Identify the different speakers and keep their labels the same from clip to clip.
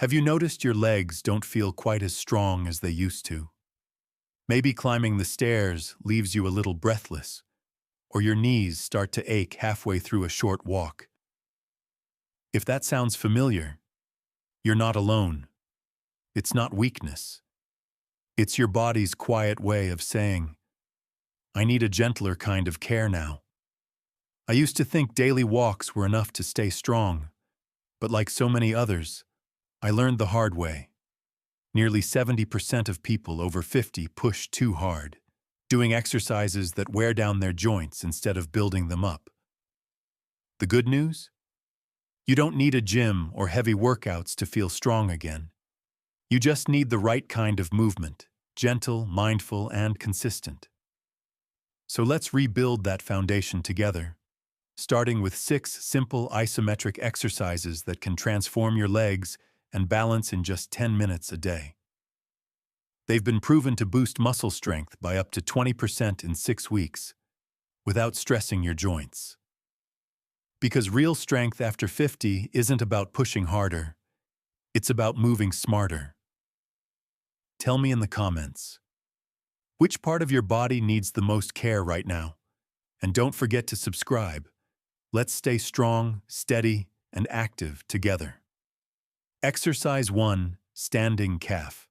Speaker 1: Have you noticed your legs don't feel quite as strong as they used to? Maybe climbing the stairs leaves you a little breathless, or your knees start to ache halfway through a short walk. If that sounds familiar, you're not alone. It's not weakness. It's your body's quiet way of saying, I need a gentler kind of care now. I used to think daily walks were enough to stay strong, but like so many others, I learned the hard way. Nearly 70% of people over 50 push too hard, doing exercises that wear down their joints instead of building them up. The good news? You don't need a gym or heavy workouts to feel strong again. You just need the right kind of movement, gentle, mindful, and consistent. So let's rebuild that foundation together, starting with 6 simple isometric exercises that can transform your legs and balance in just 10 minutes a day. They've been proven to boost muscle strength by up to 20% in 6 weeks, without stressing your joints. Because real strength after 50 isn't about pushing harder, it's about moving smarter. Tell me in the comments, which part of your body needs the most care right now? And don't forget to subscribe. Let's stay strong, steady, and active together. Exercise 1, standing calf.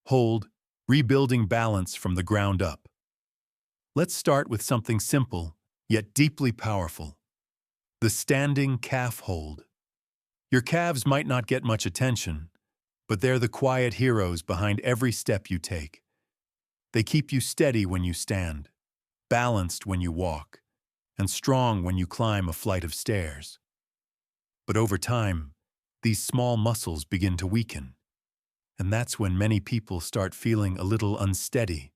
Speaker 1: Hold, rebuilding balance from the ground up. Let's start with something simple, yet deeply powerful. The standing calf hold. Your calves might not get much attention, but they're the quiet heroes behind every step you take. They keep you steady when you stand, balanced when you walk, and strong when you climb a flight of stairs. But over time, these small muscles begin to weaken, and that's when many people start feeling a little unsteady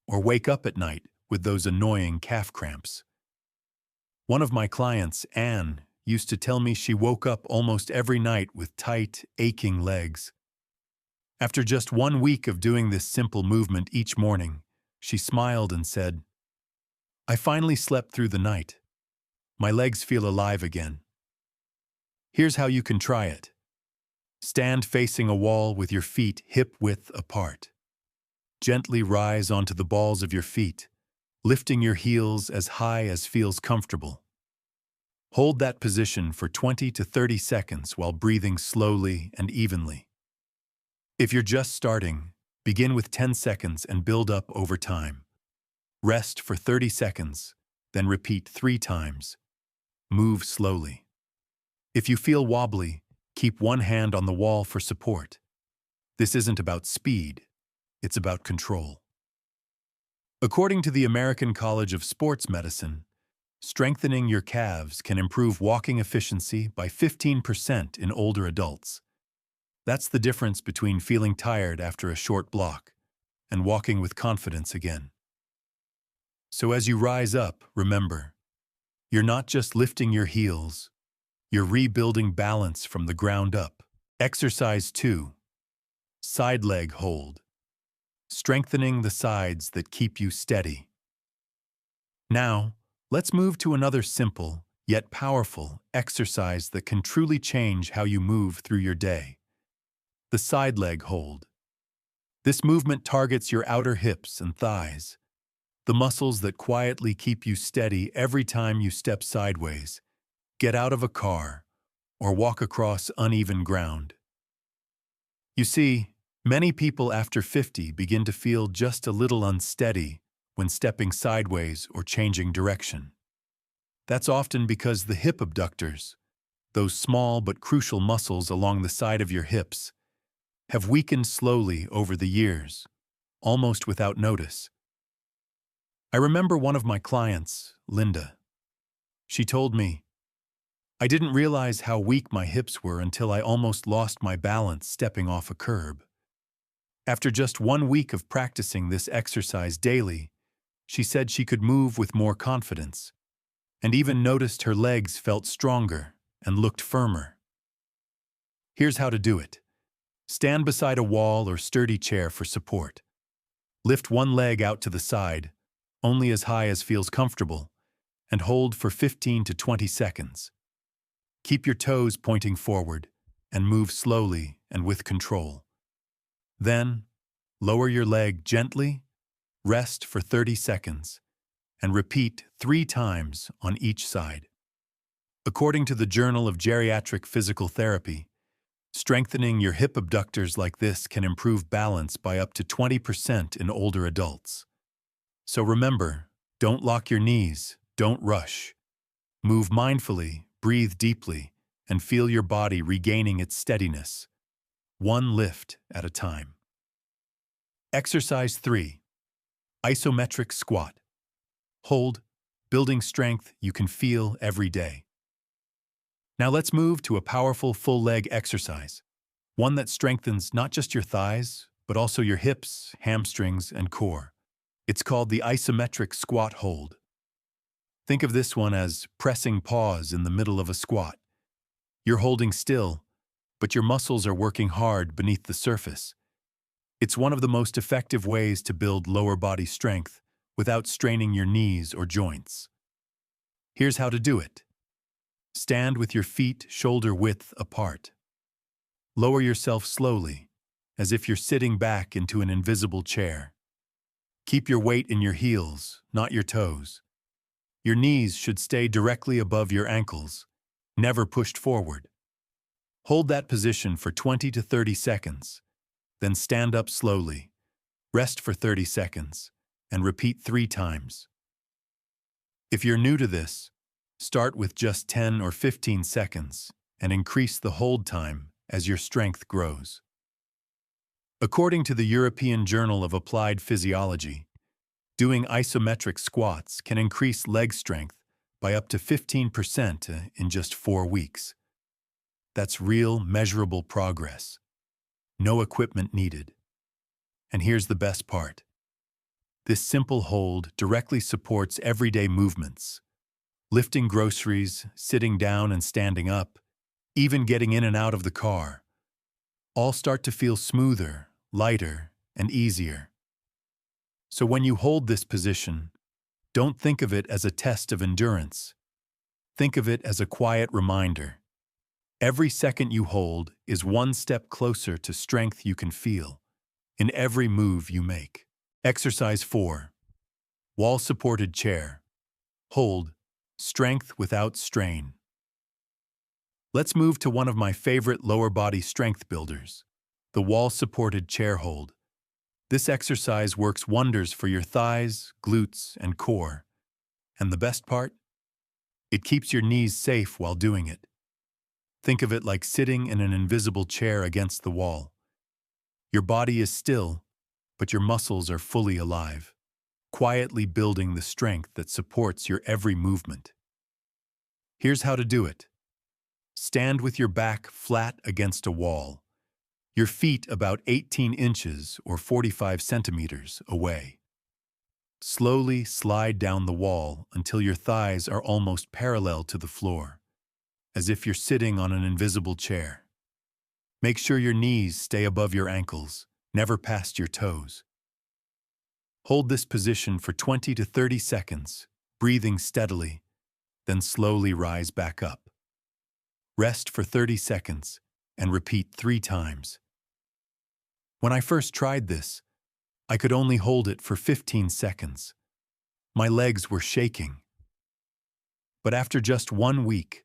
Speaker 1: or wake up at night with those annoying calf cramps. One of my clients, Anne, used to tell me she woke up almost every night with tight, aching legs. After just 1 week of doing this simple movement each morning, she smiled and said, I finally slept through the night. My legs feel alive again. Here's how you can try it. Stand facing a wall with your feet hip-width apart. Gently rise onto the balls of your feet, lifting your heels as high as feels comfortable. Hold that position for 20 to 30 seconds while breathing slowly and evenly. If you're just starting, begin with 10 seconds and build up over time. Rest for 30 seconds, then repeat 3 times. Move slowly. If you feel wobbly, keep one hand on the wall for support. This isn't about speed, it's about control. According to the American College of Sports Medicine, strengthening your calves can improve walking efficiency by 15% in older adults. That's the difference between feeling tired after a short block and walking with confidence again. So as you rise up, remember, you're not just lifting your heels, you're rebuilding balance from the ground up. Exercise 2. Side leg hold. Strengthening the sides that keep you steady. Now, let's move to another simple, yet powerful, exercise that can truly change how you move through your day. The side leg hold. This movement targets your outer hips and thighs, the muscles that quietly keep you steady every time you step sideways, get out of a car, or walk across uneven ground. You see, many people after 50 begin to feel just a little unsteady when stepping sideways or changing direction. That's often because the hip abductors, those small but crucial muscles along the side of your hips, have weakened slowly over the years, almost without notice. I remember one of my clients, Linda. She told me, I didn't realize how weak my hips were until I almost lost my balance stepping off a curb. After just 1 week of practicing this exercise daily, she said she could move with more confidence, and even noticed her legs felt stronger and looked firmer. Here's how to do it. Stand beside a wall or sturdy chair for support. Lift one leg out to the side, only as high as feels comfortable, and hold for 15 to 20 seconds. Keep your toes pointing forward and move slowly and with control. Then, lower your leg gently, rest for 30 seconds, and repeat 3 times on each side. According to the Journal of Geriatric Physical Therapy, strengthening your hip abductors like this can improve balance by up to 20% in older adults. So remember, don't lock your knees, don't rush. Move mindfully, breathe deeply, and feel your body regaining its steadiness, one lift at a time. Exercise 3. Isometric squat. Hold, building strength you can feel every day. Now let's move to a powerful full leg exercise, one that strengthens not just your thighs, but also your hips, hamstrings, and core. It's called the isometric squat hold. Think of this one as pressing pause in the middle of a squat. You're holding still, but your muscles are working hard beneath the surface. It's one of the most effective ways to build lower body strength without straining your knees or joints. Here's how to do it. Stand with your feet shoulder width apart. Lower yourself slowly, as if you're sitting back into an invisible chair. Keep your weight in your heels, not your toes. Your knees should stay directly above your ankles, never pushed forward. Hold that position for 20 to 30 seconds, then stand up slowly, rest for 30 seconds, and repeat 3 times. If you're new to this, start with just 10 or 15 seconds and increase the hold time as your strength grows. According to the European Journal of Applied Physiology, doing isometric squats can increase leg strength by up to 15% in just 4 weeks. That's real, measurable progress. No equipment needed. And here's the best part. This simple hold directly supports everyday movements. Lifting groceries, sitting down and standing up, even getting in and out of the car. All start to feel smoother, lighter, and easier. So when you hold this position, don't think of it as a test of endurance. Think of it as a quiet reminder. Every second you hold is one step closer to strength you can feel in every move you make. Exercise 4. Wall-supported chair. Hold, strength without strain. Let's move to one of my favorite lower body strength builders, the wall-supported chair hold. This exercise works wonders for your thighs, glutes, and core. And the best part? It keeps your knees safe while doing it. Think of it like sitting in an invisible chair against the wall. Your body is still, but your muscles are fully alive, quietly building the strength that supports your every movement. Here's how to do it. Stand with your back flat against a wall, your feet about 18 inches or 45 centimeters away. Slowly slide down the wall until your thighs are almost parallel to the floor, as if you're sitting on an invisible chair. Make sure your knees stay above your ankles, never past your toes. Hold this position for 20 to 30 seconds, breathing steadily, then slowly rise back up. Rest for 30 seconds and repeat 3 times. When I first tried this, I could only hold it for 15 seconds. My legs were shaking. But after just 1 week,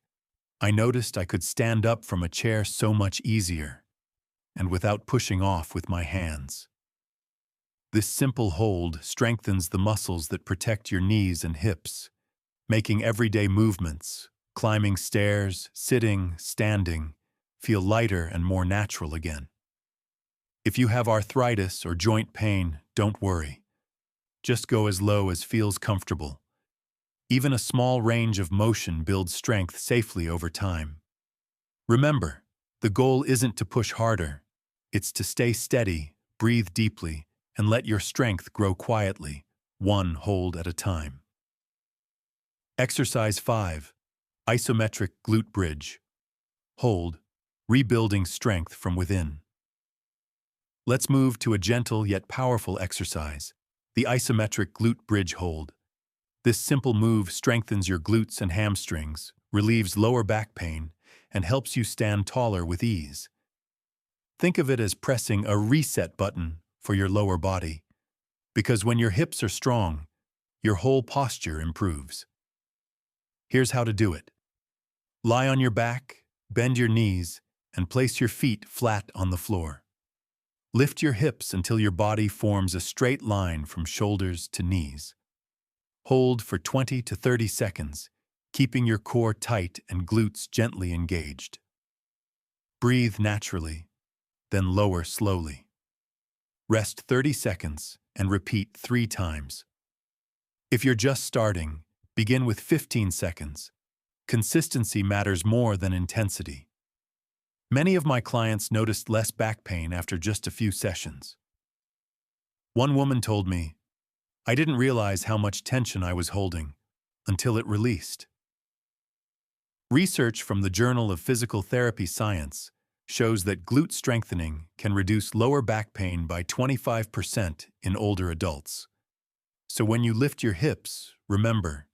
Speaker 1: I noticed I could stand up from a chair so much easier, and without pushing off with my hands. This simple hold strengthens the muscles that protect your knees and hips, making everyday movements, climbing stairs, sitting, standing, feel lighter and more natural again. If you have arthritis or joint pain, don't worry. Just go as low as feels comfortable. Even a small range of motion builds strength safely over time. Remember, the goal isn't to push harder. It's to stay steady, breathe deeply, and let your strength grow quietly, one hold at a time. Exercise 5. Isometric glute bridge. Hold, rebuilding strength from within. Let's move to a gentle yet powerful exercise, the isometric glute bridge hold. This simple move strengthens your glutes and hamstrings, relieves lower back pain, and helps you stand taller with ease. Think of it as pressing a reset button for your lower body, because when your hips are strong, your whole posture improves. Here's how to do it. Lie on your back, bend your knees, and place your feet flat on the floor. Lift your hips until your body forms a straight line from shoulders to knees. Hold for 20 to 30 seconds, keeping your core tight and glutes gently engaged. Breathe naturally, then lower slowly. Rest 30 seconds and repeat 3 times. If you're just starting, begin with 15 seconds. Consistency matters more than intensity. Many of my clients noticed less back pain after just a few sessions. One woman told me, "I didn't realize how much tension I was holding until it released." Research from the Journal of Physical Therapy Science shows that glute strengthening can reduce lower back pain by 25% in older adults. So when you lift your hips, remember,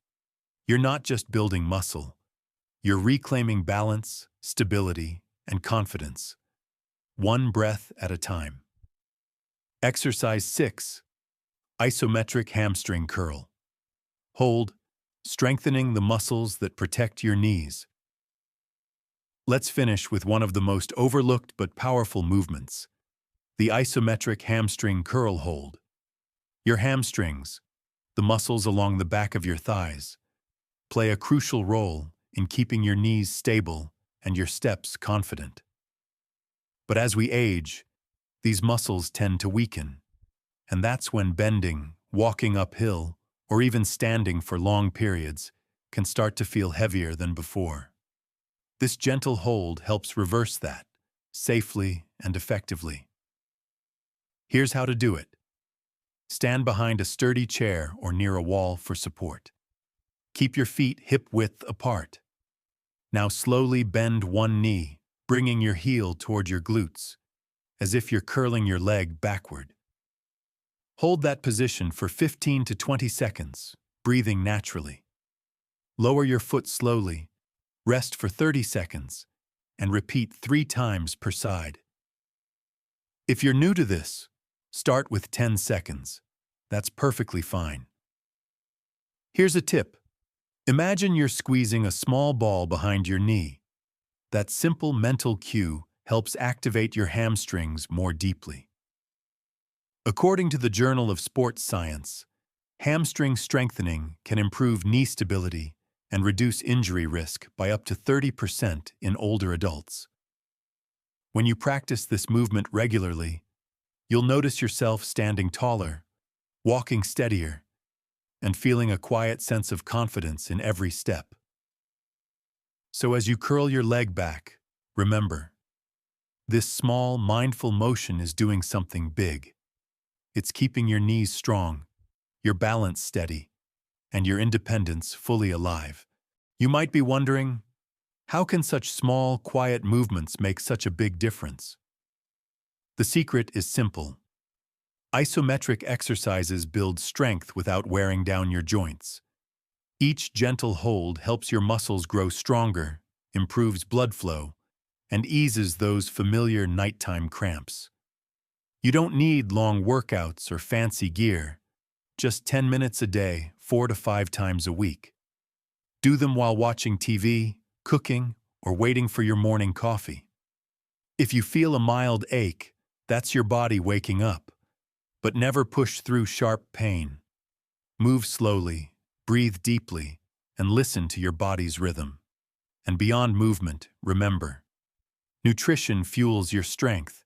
Speaker 1: you're not just building muscle, you're reclaiming balance, stability, and confidence, one breath at a time. Exercise 6. Isometric hamstring curl. Hold, strengthening the muscles that protect your knees. Let's finish with one of the most overlooked but powerful movements, the isometric hamstring curl hold. Your hamstrings, the muscles along the back of your thighs, play a crucial role in keeping your knees stable and your steps confident. But as we age, these muscles tend to weaken, and that's when bending, walking uphill, or even standing for long periods can start to feel heavier than before. This gentle hold helps reverse that, safely and effectively. Here's how to do it. Stand behind a sturdy chair or near a wall for support. Keep your feet hip-width apart. Now slowly bend one knee, bringing your heel toward your glutes, as if you're curling your leg backward. Hold that position for 15 to 20 seconds, breathing naturally. Lower your foot slowly, rest for 30 seconds, and repeat 3 times per side. If you're new to this, start with 10 seconds. That's perfectly fine. Here's a tip. Imagine you're squeezing a small ball behind your knee. That simple mental cue helps activate your hamstrings more deeply. According to the Journal of Sports Science, hamstring strengthening can improve knee stability and reduce injury risk by up to 30% in older adults. When you practice this movement regularly, you'll notice yourself standing taller, walking steadier, and feeling a quiet sense of confidence in every step. So as you curl your leg back, remember, this small, mindful motion is doing something big. It's keeping your knees strong, your balance steady, and your independence fully alive. You might be wondering, how can such small, quiet movements make such a big difference? The secret is simple. Isometric exercises build strength without wearing down your joints. Each gentle hold helps your muscles grow stronger, improves blood flow, and eases those familiar nighttime cramps. You don't need long workouts or fancy gear, just 10 minutes a day, 4 to 5 times a week. Do them while watching TV, cooking, or waiting for your morning coffee. If you feel a mild ache, that's your body waking up. But never push through sharp pain. Move slowly, breathe deeply, and listen to your body's rhythm. And beyond movement, remember, nutrition fuels your strength.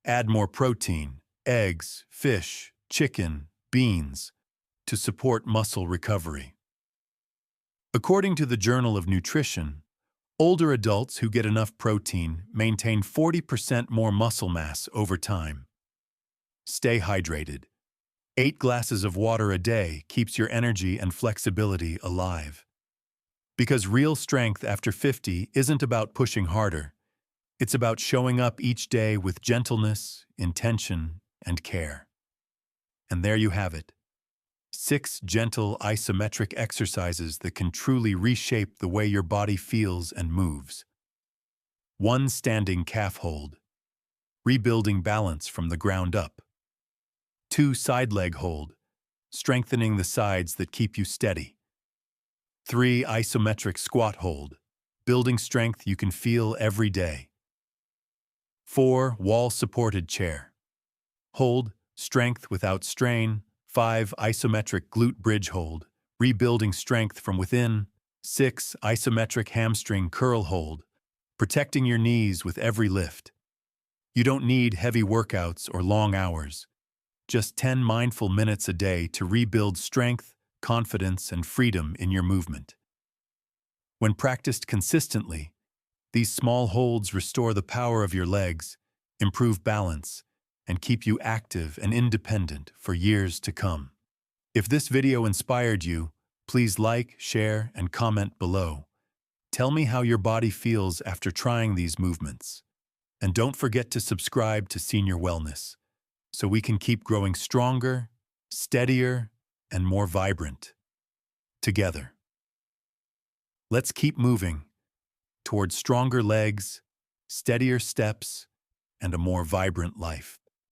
Speaker 1: Add more protein, eggs, fish, chicken, beans, to support muscle recovery. According to the Journal of Nutrition, older adults who get enough protein maintain 40% more muscle mass over time. Stay hydrated. 8 glasses of water a day keeps your energy and flexibility alive. Because real strength after 50 isn't about pushing harder. It's about showing up each day with gentleness, intention, and care. And there you have it. 6 gentle isometric exercises that can truly reshape the way your body feels and moves. 1 standing calf hold. rebuilding balance from the ground up. 2. Side leg hold, strengthening the sides that keep you steady. 3. Isometric squat hold, building strength you can feel every day. 4. Wall-supported chair. Hold, strength without strain. 5. Isometric glute bridge hold, rebuilding strength from within. 6. Isometric hamstring curl hold, protecting your knees with every lift. You don't need heavy workouts or long hours. Just 10 mindful minutes a day to rebuild strength, confidence, and freedom in your movement. When practiced consistently, these small holds restore the power of your legs, improve balance, and keep you active and independent for years to come. If this video inspired you, please like, share, and comment below. Tell me how your body feels after trying these movements. And don't forget to subscribe to Senior Wellness, so we can keep growing stronger, steadier, and more vibrant together. Let's keep moving towards stronger legs, steadier steps, and a more vibrant life.